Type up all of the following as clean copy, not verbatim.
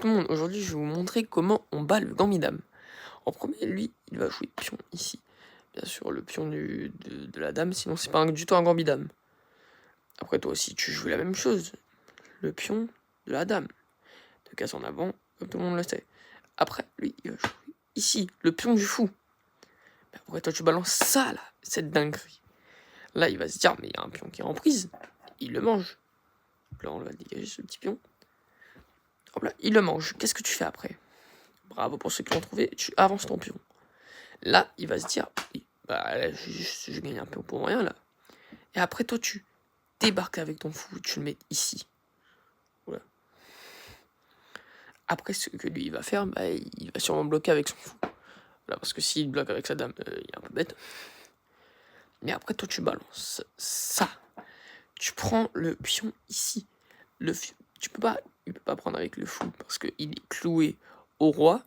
tout le monde, aujourd'hui je vais vous montrer comment on bat le gambit-dame. En premier, lui, il va jouer pion ici. Bien sûr, le pion de la dame, sinon c'est pas du tout un gambit-dame. Après, toi aussi, tu joues la même chose. Le pion de la dame. De case en avant, comme tout le monde le sait. Après, lui, il va jouer ici, le pion du fou. Mais après, toi, tu balances ça, là, cette dinguerie. Là, il va se dire, mais il y a un pion qui est en prise. Il le mange. Là, on va dégager ce petit pion. Hop là, il le mange. Qu'est-ce que tu fais après? Bravo pour ceux qui l'ont trouvé, tu avances ton pion. Là, il va se dire, bah, là, je gagne un pion pour rien, là. Et après, toi, tu débarques avec ton fou, tu le mets ici. Voilà. Après, ce que lui, il va faire, bah, il va sûrement bloquer avec son fou. Voilà, parce que s'il bloque avec sa dame, il est un peu bête. Mais après, toi, tu balances ça. Tu prends le pion ici. Il peut pas prendre avec le fou, parce qu'il est cloué au roi.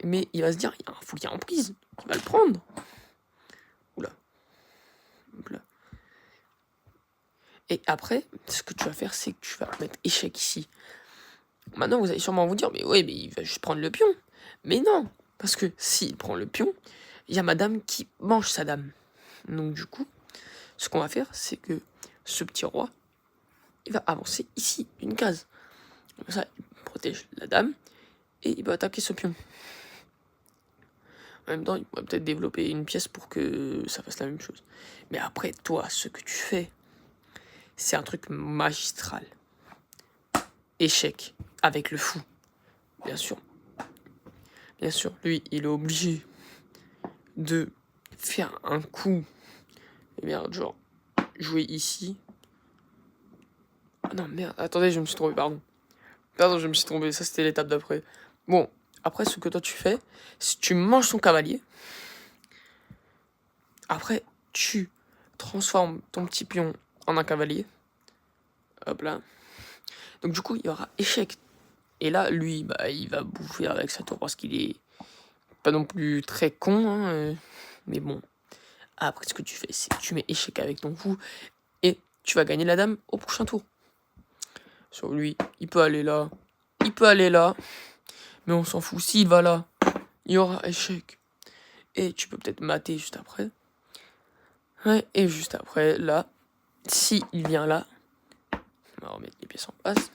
Mais il va se dire, il y a un fou qui est en prise, il va le prendre. Oula. Oula. Et après, ce que tu vas faire, c'est que tu vas mettre échec ici. Maintenant, vous allez sûrement vous dire, mais ouais, mais il va juste prendre le pion. Mais non, parce que s'il prend le pion, il y a madame qui mange sa dame. Donc du coup, ce qu'on va faire, c'est que ce petit roi, il va avancer ici, une case. Comme ça, il protège la dame, et il va attaquer ce pion. En même temps, il va peut-être développer une pièce pour que ça fasse la même chose. Mais après, toi, ce que tu fais, c'est un truc magistral. Échec avec le fou. Bien sûr. Bien sûr, lui, il est obligé de faire un coup. Et merde, genre, jouer ici. Ah non, merde, attendez, je me suis trompé, pardon. Pardon, je me suis trompé, ça c'était l'étape d'après. Bon, après, ce que toi tu fais, c'est tu manges son cavalier. Après, tu transformes ton petit pion en un cavalier. Hop là. Donc du coup, il y aura échec. Et là, lui, bah, il va bouffer avec sa tour parce qu'il est pas non plus très con, hein, mais bon. Après, ce que tu fais, c'est que tu mets échec avec ton fou et tu vas gagner la dame au prochain tour. Sur lui, il peut aller là, il peut aller là, mais on s'en fout. S'il va là, il y aura échec. Et tu peux peut-être mater juste après. Ouais, et juste après, là, s'il vient là, on va remettre les pièces en place.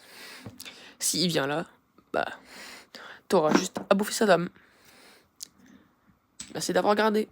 S'il vient là, bah, t'auras juste à bouffer sa dame. Merci d'avoir regardé.